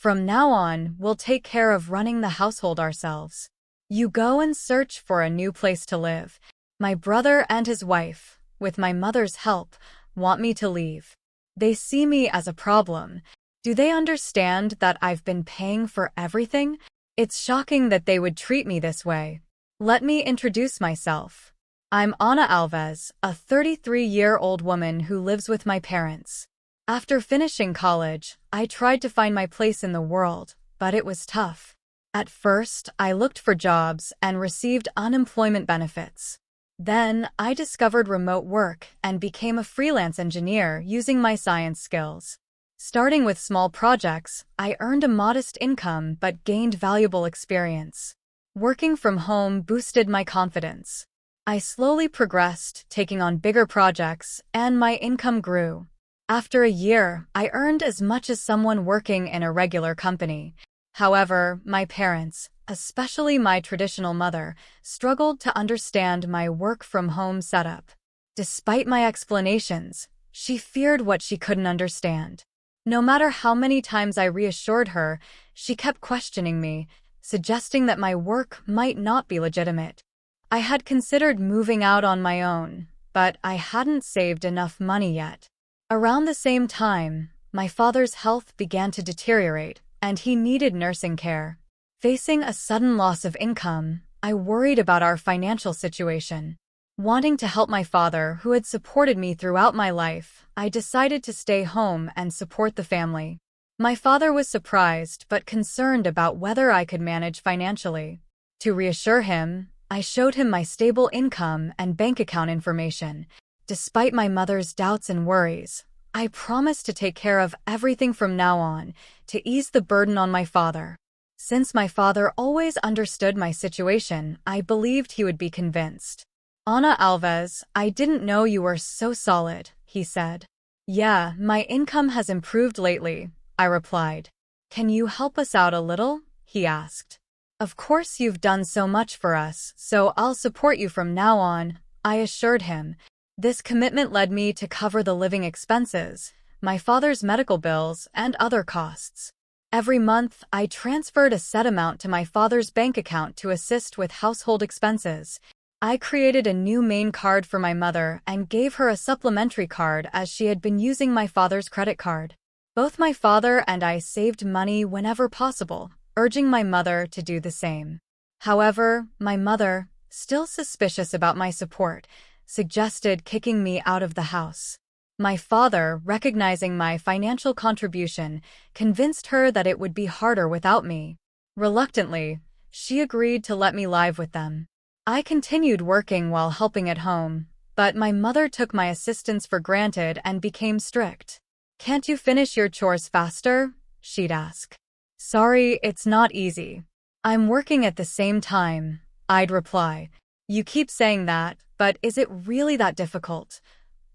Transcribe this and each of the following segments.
From now on, we'll take care of running the household ourselves. You go and search for a new place to live. My brother and his wife, with my mother's help, want me to leave. They see me as a problem. Do they understand that I've been paying for everything? It's shocking that they would treat me this way. Let me introduce myself. I'm Ana Alves, a 33-year-old woman who lives with my parents. After finishing college, I tried to find my place in the world, but it was tough. At first, I looked for jobs and received unemployment benefits. Then, I discovered remote work and became a freelance engineer using my science skills. Starting with small projects, I earned a modest income but gained valuable experience. Working from home boosted my confidence. I slowly progressed, taking on bigger projects, and my income grew. After a year, I earned as much as someone working in a regular company. However, my parents, especially my traditional mother, struggled to understand my work-from-home setup. Despite my explanations, she feared what she couldn't understand. No matter how many times I reassured her, she kept questioning me, suggesting that my work might not be legitimate. I had considered moving out on my own, but I hadn't saved enough money yet. Around the same time, my father's health began to deteriorate, and he needed nursing care. Facing a sudden loss of income, I worried about our financial situation. Wanting to help my father, who had supported me throughout my life, I decided to stay home and support the family. My father was surprised but concerned about whether I could manage financially. To reassure him, I showed him my stable income and bank account information. Despite my mother's doubts and worries, I promised to take care of everything from now on, to ease the burden on my father. Since my father always understood my situation, I believed he would be convinced. Ana Alves, I didn't know you were so solid, he said. Yeah, my income has improved lately, I replied. Can you help us out a little? He asked. Of course you've done so much for us, so I'll support you from now on, I assured him. This commitment led me to cover the living expenses, my father's medical bills, and other costs. Every month, I transferred a set amount to my father's bank account to assist with household expenses. I created a new main card for my mother and gave her a supplementary card as she had been using my father's credit card. Both my father and I saved money whenever possible, urging my mother to do the same. However, my mother, still suspicious about my support, suggested kicking me out of the house. My father, recognizing my financial contribution, convinced her that it would be harder without me. Reluctantly, she agreed to let me live with them. I continued working while helping at home, but my mother took my assistance for granted and became strict. Can't you finish your chores faster? She'd ask. Sorry, it's not easy. I'm working at the same time, I'd reply. You keep saying that, but is it really that difficult?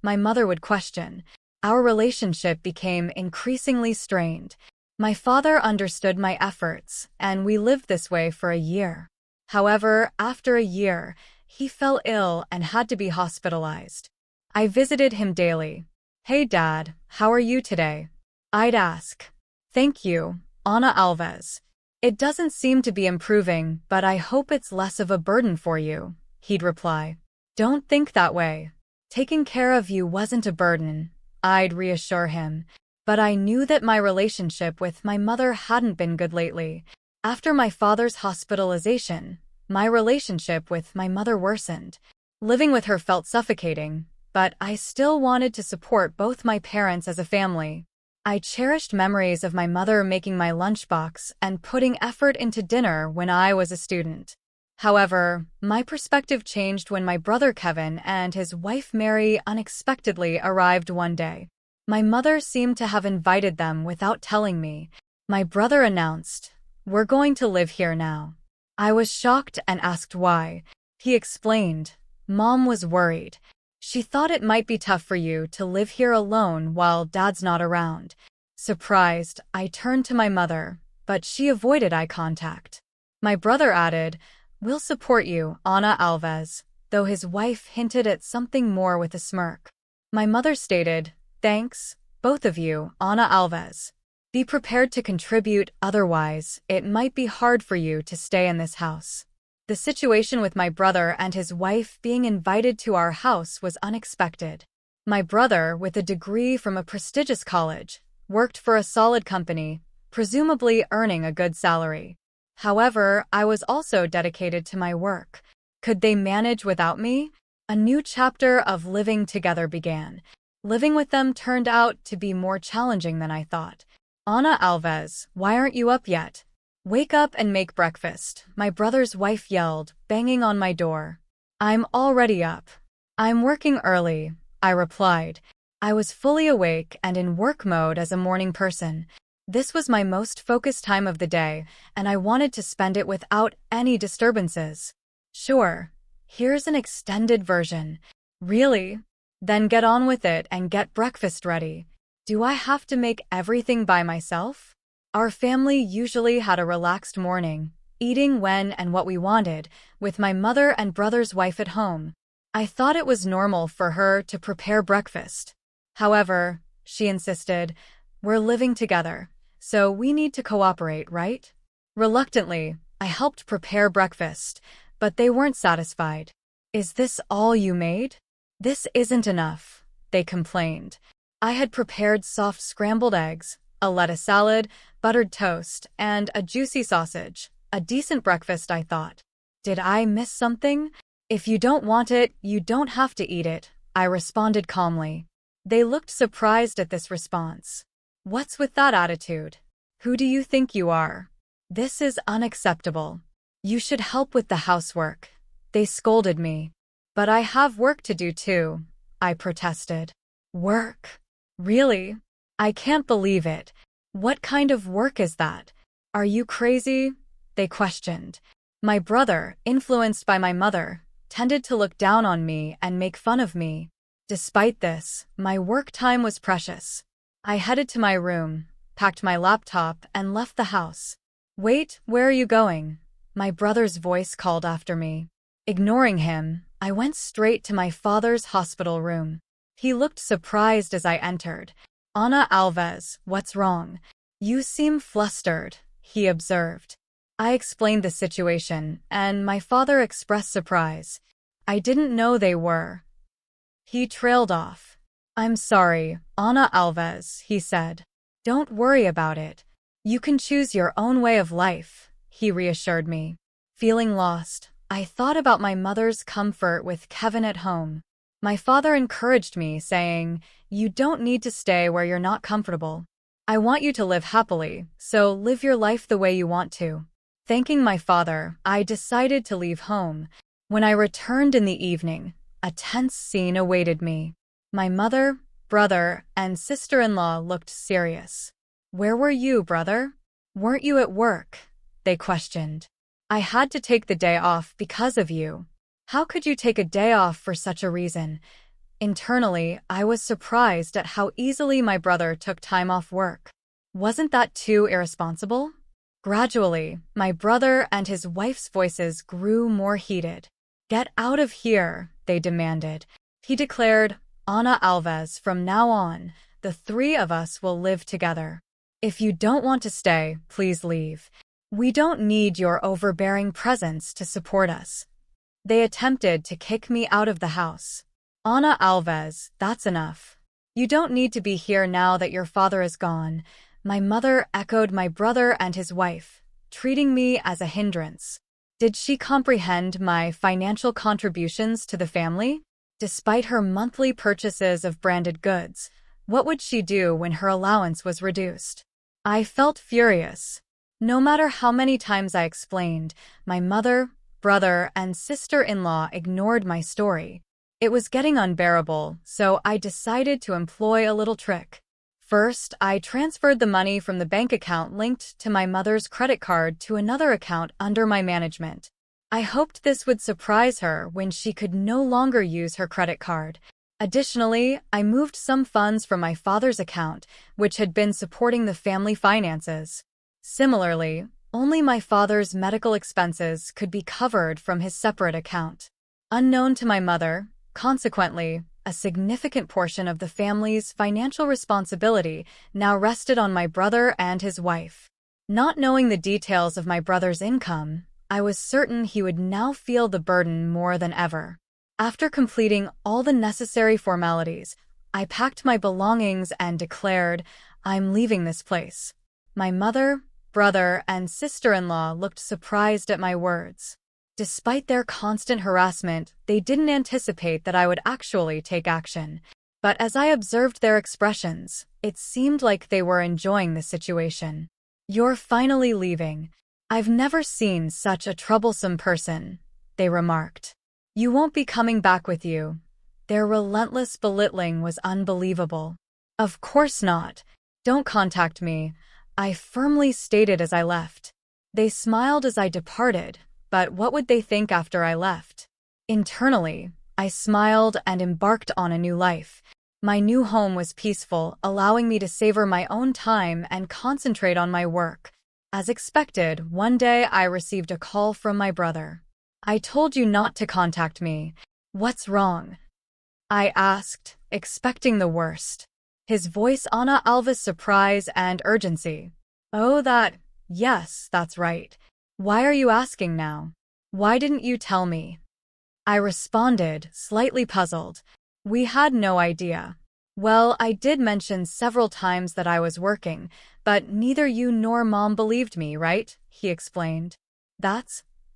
My mother would question. Our relationship became increasingly strained. My father understood my efforts, and we lived this way for a year. However, after a year, he fell ill and had to be hospitalized. I visited him daily. Hey Dad, how are you today? I'd ask. Thank you, Ana Alves. It doesn't seem to be improving, but I hope it's less of a burden for you, he'd reply. Don't think that way. Taking care of you wasn't a burden, I'd reassure him. But I knew that my relationship with my mother hadn't been good lately. After my father's hospitalization, my relationship with my mother worsened. Living with her felt suffocating, but I still wanted to support both my parents as a family. I cherished memories of my mother making my lunchbox and putting effort into dinner when I was a student. However, my perspective changed when my brother Kevin and his wife Mary unexpectedly arrived one day. My mother seemed to have invited them without telling me. My brother announced, "We're going to live here now." I was shocked and asked why. He explained, "Mom was worried. She thought it might be tough for you to live here alone while Dad's not around." Surprised, I turned to my mother, but she avoided eye contact. My brother added, "We'll support you, Ana Alves," though his wife hinted at something more with a smirk. My mother stated, "Thanks, both of you, Ana Alves." Be prepared to contribute, otherwise, it might be hard for you to stay in this house. The situation with my brother and his wife being invited to our house was unexpected. My brother, with a degree from a prestigious college, worked for a solid company, presumably earning a good salary. However, I was also dedicated to my work. Could they manage without me? A new chapter of living together began. Living with them turned out to be more challenging than I thought. Ana Alves, why aren't you up yet? Wake up and make breakfast, my brother's wife yelled, banging on my door. I'm already up. I'm working early, I replied. I was fully awake and in work mode as a morning person. This was my most focused time of the day, and I wanted to spend it without any disturbances. Sure, here's an extended version. Really? Then get on with it and get breakfast ready. Do I have to make everything by myself? Our family usually had a relaxed morning, eating when and what we wanted, with my mother and brother's wife at home. I thought it was normal for her to prepare breakfast. However, she insisted, we're living together, so we need to cooperate, right? Reluctantly, I helped prepare breakfast, but they weren't satisfied. Is this all you made? This isn't enough, they complained. I had prepared soft scrambled eggs, a lettuce salad, buttered toast, and a juicy sausage. A decent breakfast, I thought. Did I miss something? If you don't want it, you don't have to eat it, I responded calmly. They looked surprised at this response. What's with that attitude? Who do you think you are? This is unacceptable. You should help with the housework. They scolded me. But I have work to do too, I protested. Work? Really? I can't believe it. What kind of work is that? Are you crazy? They questioned. My brother, influenced by my mother, tended to look down on me and make fun of me. Despite this, my work time was precious. I headed to my room, packed my laptop, and left the house. Wait, where are you going? My brother's voice called after me. Ignoring him, I went straight to my father's hospital room. He looked surprised as I entered. Ana Alves, what's wrong? You seem flustered, he observed. I explained the situation, and my father expressed surprise. I didn't know they were. He trailed off. I'm sorry, Ana Alves, he said. Don't worry about it. You can choose your own way of life, he reassured me. Feeling lost, I thought about my mother's comfort with Kevin at home. My father encouraged me, saying, you don't need to stay where you're not comfortable. I want you to live happily, so live your life the way you want to. Thanking my father, I decided to leave home. When I returned in the evening, a tense scene awaited me. My mother, brother, and sister-in-law looked serious. Where were you, brother? Weren't you at work? They questioned. I had to take the day off because of you. How could you take a day off for such a reason? Internally, I was surprised at how easily my brother took time off work. Wasn't that too irresponsible? Gradually, my brother and his wife's voices grew more heated. Get out of here, they demanded. He declared, Ana Alves, from now on, the three of us will live together. If you don't want to stay, please leave. We don't need your overbearing presence to support us. They attempted to kick me out of the house. Ana Alves, that's enough. You don't need to be here now that your father is gone. My mother echoed my brother and his wife, treating me as a hindrance. Did she comprehend my financial contributions to the family? Despite her monthly purchases of branded goods, what would she do when her allowance was reduced? I felt furious. No matter how many times I explained, my mother, brother, and sister-in-law ignored my story. It was getting unbearable, so I decided to employ a little trick. First, I transferred the money from the bank account linked to my mother's credit card to another account under my management. I hoped this would surprise her when she could no longer use her credit card. Additionally, I moved some funds from my father's account, which had been supporting the family finances. Similarly, only my father's medical expenses could be covered from his separate account. Unknown to my mother, consequently, A significant portion of the family's financial responsibility now rested on my brother and his wife. Not knowing the details of my brother's income, I was certain he would now feel the burden more than ever. After completing all the necessary formalities, I packed my belongings and declared, "I'm leaving this place." My mother, brother, and sister-in-law looked surprised at my words. Despite their constant harassment, they didn't anticipate that I would actually take action. But as I observed their expressions, it seemed like they were enjoying the situation. "You're finally leaving. I've never seen such a troublesome person," they remarked. "You won't be coming back with you." Their relentless belittling was unbelievable. "Of course not. Don't contact me," I firmly stated as I left. They smiled as I departed, but what would they think after I left? Internally, I smiled and embarked on a new life. My new home was peaceful, allowing me to savor my own time and concentrate on my work. As expected, one day I received a call from my brother. "I told you not to contact me. What's wrong?" I asked, expecting the worst. His voice Ana Alva's surprise and urgency. "Oh, yes, that's right. Why are you asking now? Why didn't you tell me?" I responded, slightly puzzled. "We had no idea." "Well, I did mention several times that I was working, but neither you nor Mom believed me, right?" he explained.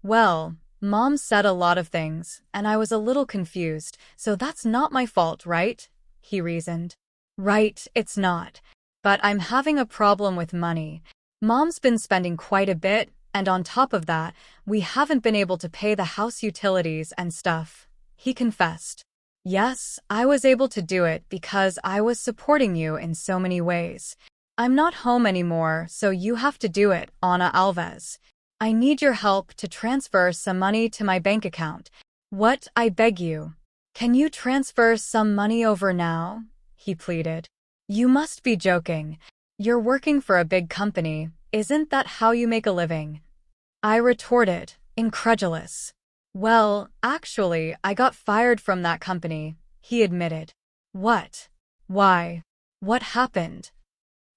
Well, Mom said a lot of things, and I was a little confused, so that's not my fault, right?" he reasoned. "Right, it's not. But I'm having a problem with money. Mom's been spending quite a bit, and on top of that, we haven't been able to pay the house utilities and stuff," he confessed. "Yes, I was able to do it because I was supporting you in so many ways. I'm not home anymore, so you have to do it, Ana Alves. I need your help to transfer some money to my bank account." "What, I beg you. Can you transfer some money over now?" he pleaded. "You must be joking. You're working for a big company. Isn't that how you make a living?" I retorted, incredulous. "Well, actually, I got fired from that company," he admitted. "What? Why? What happened?"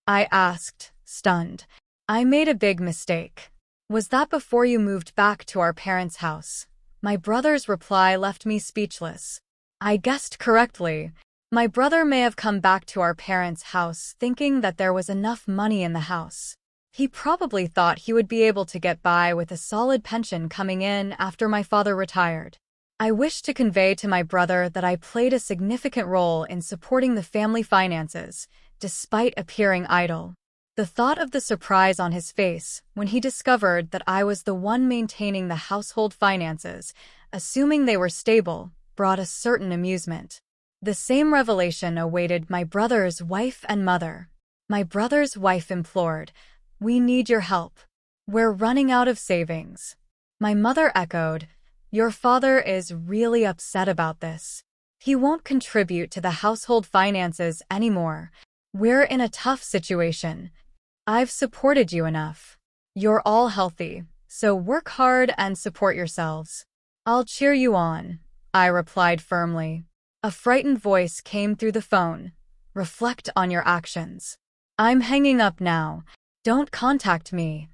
I asked, stunned. "I made a big mistake." "Was that before you moved back to our parents' house?" My brother's reply left me speechless. I guessed correctly. My brother may have come back to our parents' house thinking that there was enough money in the house. He probably thought he would be able to get by with a solid pension coming in after my father retired. I wish to convey to my brother that I played a significant role in supporting the family finances, despite appearing idle. The thought of the surprise on his face when he discovered that I was the one maintaining the household finances, assuming they were stable, brought a certain amusement. The same revelation awaited my brother's wife and mother. My brother's wife implored, "We need your help. We're running out of savings." My mother echoed, "Your father is really upset about this. He won't contribute to the household finances anymore. We're in a tough situation. I've supported you enough. You're all healthy, so work hard and support yourselves." "I'll cheer you on," I replied firmly. A frightened voice came through the phone. "Reflect on your actions. I'm hanging up now. Don't contact me."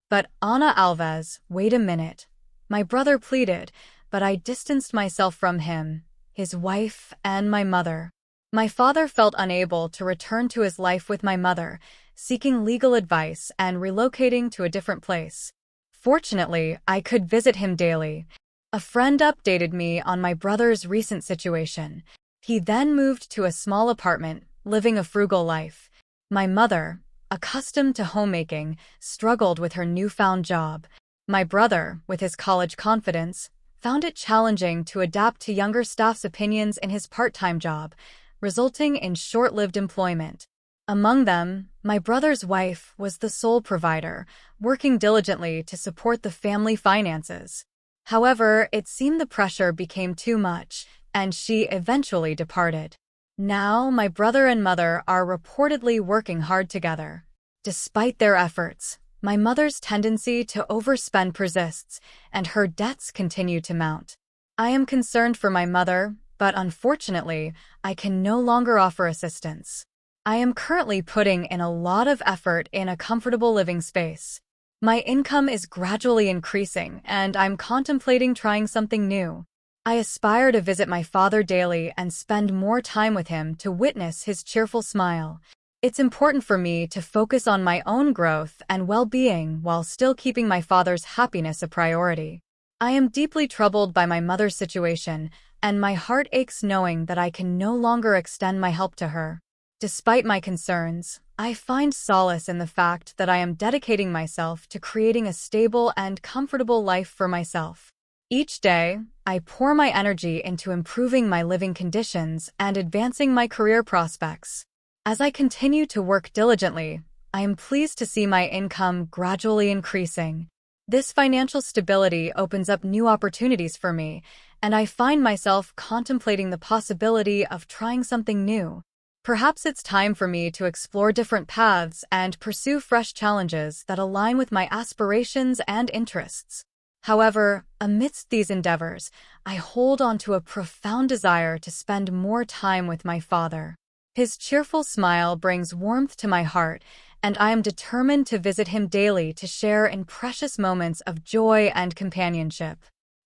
"But Ana Alves, wait a minute," my brother pleaded, but I distanced myself from him, his wife, and my mother. My father felt unable to return to his life with my mother, seeking legal advice and relocating to a different place. Fortunately, I could visit him daily. A friend updated me on my brother's recent situation. He then moved to a small apartment, living a frugal life. My mother, accustomed to homemaking, struggled with her newfound job. My brother, with his college confidence, found it challenging to adapt to younger staff's opinions in his part-time job, resulting in short-lived employment. Among them, my brother's wife was the sole provider, working diligently to support the family finances. However, it seemed the pressure became too much, and she eventually departed. Now, my brother and mother are reportedly working hard together. Despite their efforts, my mother's tendency to overspend persists, and her debts continue to mount. I am concerned for my mother, but unfortunately, I can no longer offer assistance. I am currently putting in a lot of effort in a comfortable living space. My income is gradually increasing, and I'm contemplating trying something new. I aspire to visit my father daily and spend more time with him to witness his cheerful smile. It's important for me to focus on my own growth and well-being while still keeping my father's happiness a priority. I am deeply troubled by my mother's situation, and my heart aches knowing that I can no longer extend my help to her. Despite my concerns, I find solace in the fact that I am dedicating myself to creating a stable and comfortable life for myself. Each day, I pour my energy into improving my living conditions and advancing my career prospects. As I continue to work diligently, I am pleased to see my income gradually increasing. This financial stability opens up new opportunities for me, and I find myself contemplating the possibility of trying something new. Perhaps it's time for me to explore different paths and pursue fresh challenges that align with my aspirations and interests. However, amidst these endeavors, I hold on to a profound desire to spend more time with my father. His cheerful smile brings warmth to my heart, and I am determined to visit him daily to share in precious moments of joy and companionship.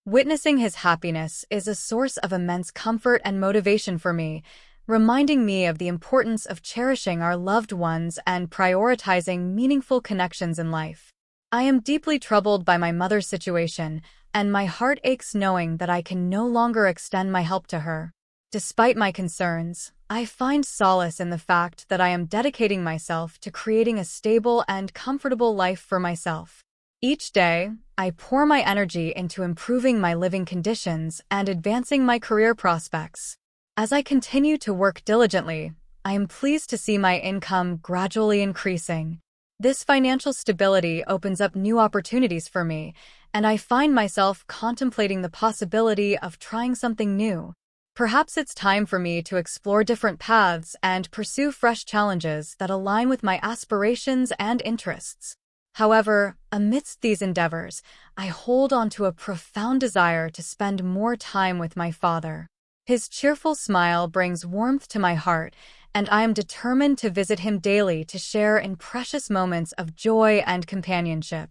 Witnessing his happiness is a source of immense comfort and motivation for me, reminding me of the importance of cherishing our loved ones and prioritizing meaningful connections in life. I am deeply troubled by my mother's situation, and my heart aches knowing that I can no longer extend my help to her. Despite my concerns, I find solace in the fact that I am dedicating myself to creating a stable and comfortable life for myself. Each day, I pour my energy into improving my living conditions and advancing my career prospects. As I continue to work diligently, I am pleased to see my income gradually increasing. This financial stability opens up new opportunities for me, and I find myself contemplating the possibility of trying something new. Perhaps it's time for me to explore different paths and pursue fresh challenges that align with my aspirations and interests. However, amidst these endeavors, I hold on to a profound desire to spend more time with my father. His cheerful smile brings warmth to my heart, and I am determined to visit him daily to share in precious moments of joy and companionship.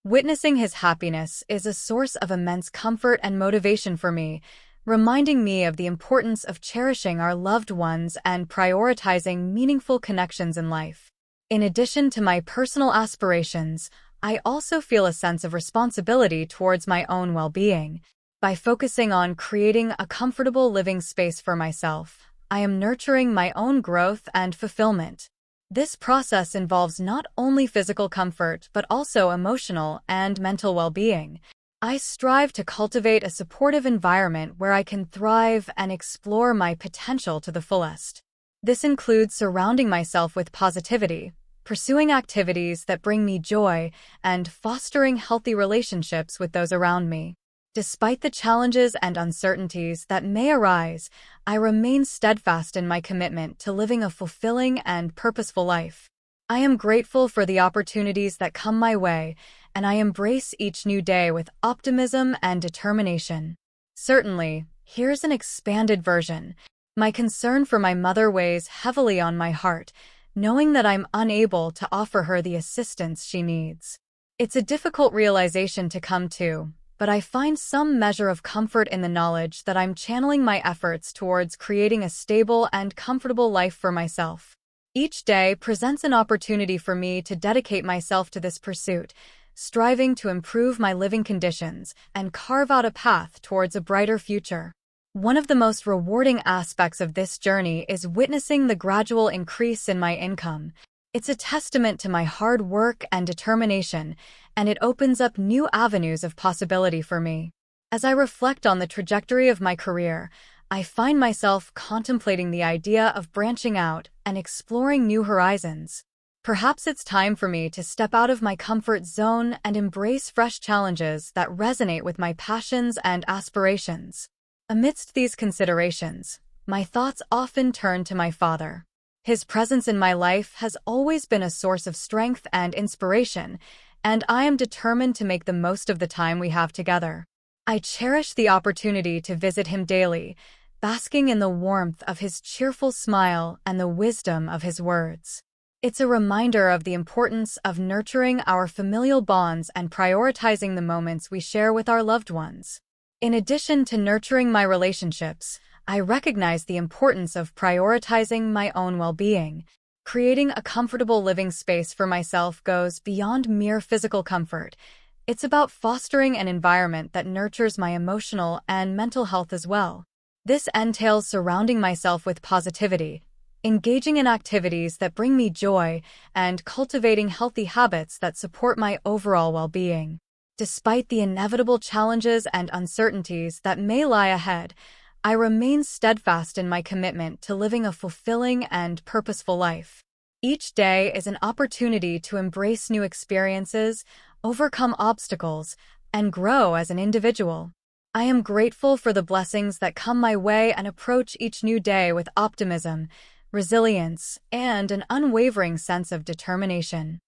Witnessing his happiness is a source of immense comfort and motivation for me, reminding me of the importance of cherishing our loved ones and prioritizing meaningful connections in life. In addition to my personal aspirations, I also feel a sense of responsibility towards my own well-being. By focusing on creating a comfortable living space for myself, I am nurturing my own growth and fulfillment. This process involves not only physical comfort but also emotional and mental well-being. I strive to cultivate a supportive environment where I can thrive and explore my potential to the fullest. This includes surrounding myself with positivity, pursuing activities that bring me joy, and fostering healthy relationships with those around me. Despite the challenges and uncertainties that may arise, I remain steadfast in my commitment to living a fulfilling and purposeful life. I am grateful for the opportunities that come my way, and I embrace each new day with optimism and determination. Certainly, here's an expanded version. My concern for my mother weighs heavily on my heart, knowing that I'm unable to offer her the assistance she needs. It's a difficult realization to come to, but I find some measure of comfort in the knowledge that I'm channeling my efforts towards creating a stable and comfortable life for myself. Each day presents an opportunity for me to dedicate myself to this pursuit, striving to improve my living conditions and carve out a path towards a brighter future. One of the most rewarding aspects of this journey is witnessing the gradual increase in my income. It's a testament to my hard work and determination, and it opens up new avenues of possibility for me. As I reflect on the trajectory of my career, I find myself contemplating the idea of branching out and exploring new horizons. Perhaps it's time for me to step out of my comfort zone and embrace fresh challenges that resonate with my passions and aspirations. Amidst these considerations, my thoughts often turn to my father. His presence in my life has always been a source of strength and inspiration, and I am determined to make the most of the time we have together. I cherish the opportunity to visit him daily, basking in the warmth of his cheerful smile and the wisdom of his words. It's a reminder of the importance of nurturing our familial bonds and prioritizing the moments we share with our loved ones. In addition to nurturing my relationships, I recognize the importance of prioritizing my own well-being. Creating a comfortable living space for myself goes beyond mere physical comfort. It's about fostering an environment that nurtures my emotional and mental health as well. This entails surrounding myself with positivity, engaging in activities that bring me joy, and cultivating healthy habits that support my overall well-being. Despite the inevitable challenges and uncertainties that may lie ahead, I remain steadfast in my commitment to living a fulfilling and purposeful life. Each day is an opportunity to embrace new experiences, overcome obstacles, and grow as an individual. I am grateful for the blessings that come my way and approach each new day with optimism, resilience, and an unwavering sense of determination.